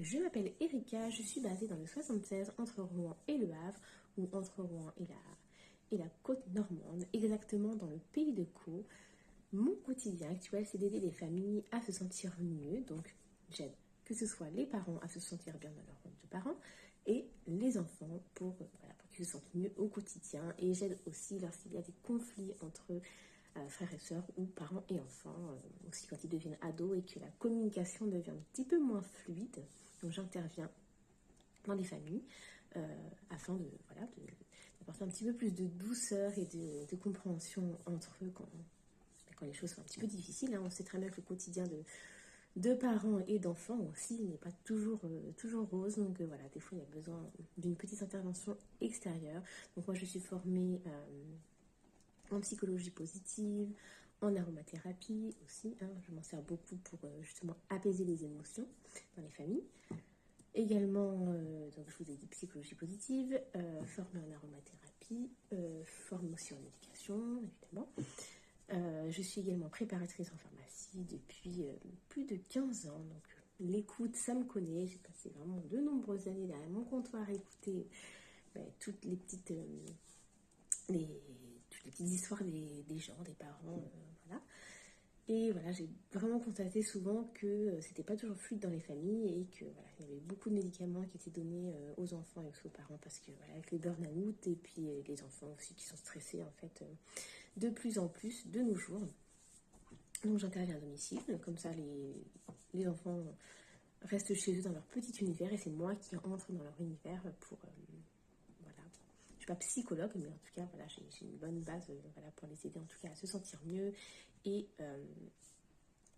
Je m'appelle Erika, je suis basée dans le 76 entre Rouen et Le Havre, ou entre Rouen et la côte normande, exactement dans le pays de Caux. Mon quotidien actuel, c'est d'aider les familles à se sentir mieux, donc j'aide que ce soit les parents à se sentir bien dans leur rôle de parents et les enfants pour qu'ils se sentent mieux au quotidien. Et j'aide aussi lorsqu'il y a des conflits entre frères et sœurs ou parents et enfants, aussi quand ils deviennent ados et que la communication devient un petit peu moins fluide. Donc j'interviens dans les familles afin d'apporter un petit peu plus de douceur et de compréhension entre eux quand les choses sont un petit peu difficiles. Hein. On sait très bien que le quotidien de parents et d'enfants aussi n'est pas toujours rose. Donc voilà, des fois il y a besoin d'une petite intervention extérieure. Donc moi je suis formée en psychologie positive, en aromathérapie aussi. Hein. Je m'en sers beaucoup pour justement apaiser les émotions dans les familles. Également, donc je vous ai dit psychologie positive, formée en aromathérapie, formée aussi en éducation, évidemment. Je suis également préparatrice en pharmacie depuis plus de 15 ans. Donc l'écoute, ça me connaît. J'ai passé vraiment de nombreuses années derrière mon comptoir à écouter toutes les petites histoires des gens, des parents, voilà. Et voilà, j'ai vraiment constaté souvent que c'était pas toujours fluide dans les familles et que voilà, il y avait beaucoup de médicaments qui étaient donnés aux enfants et aux parents parce que voilà, avec les burn-out et puis les enfants aussi qui sont stressés en fait de plus en plus de nos jours. Donc j'interviens à domicile, comme ça les enfants restent chez eux dans leur petit univers et c'est moi qui entre dans leur univers pour voilà. Je suis pas psychologue, mais en tout cas, voilà, j'ai une bonne base voilà, pour les aider en tout cas à se sentir mieux. Et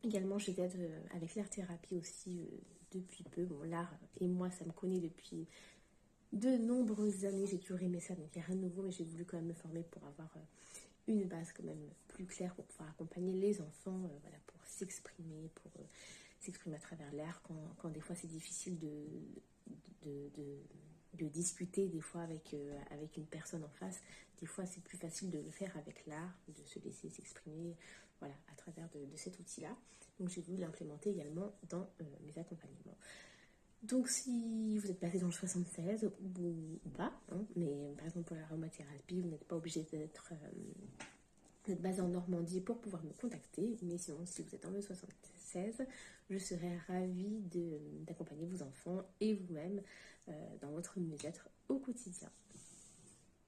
également, je les aide avec l'art-thérapie aussi depuis peu. Bon, l'art et moi, ça me connaît depuis de nombreuses années. J'ai toujours aimé ça, donc il n'y a rien de nouveau, mais j'ai voulu quand même me former pour avoir une base quand même plus claire pour pouvoir accompagner les enfants, voilà, pour s'exprimer, s'exprimer à travers l'art quand des fois c'est difficile de, de, de discuter des fois avec une personne en face. Des fois c'est plus facile de le faire avec l'art, de se laisser s'exprimer voilà, à travers de cet outil-là. Donc j'ai voulu l'implémenter également dans mes accompagnements. Donc si vous êtes basé dans le 76 ou pas, hein, mais par exemple pour l'aromathérapie, vous n'êtes pas obligé d'être basé en Normandie pour pouvoir me contacter. Mais sinon, si vous êtes dans le 76, je serais ravie d'accompagner vos enfants et vous-même dans votre mieux-être au quotidien.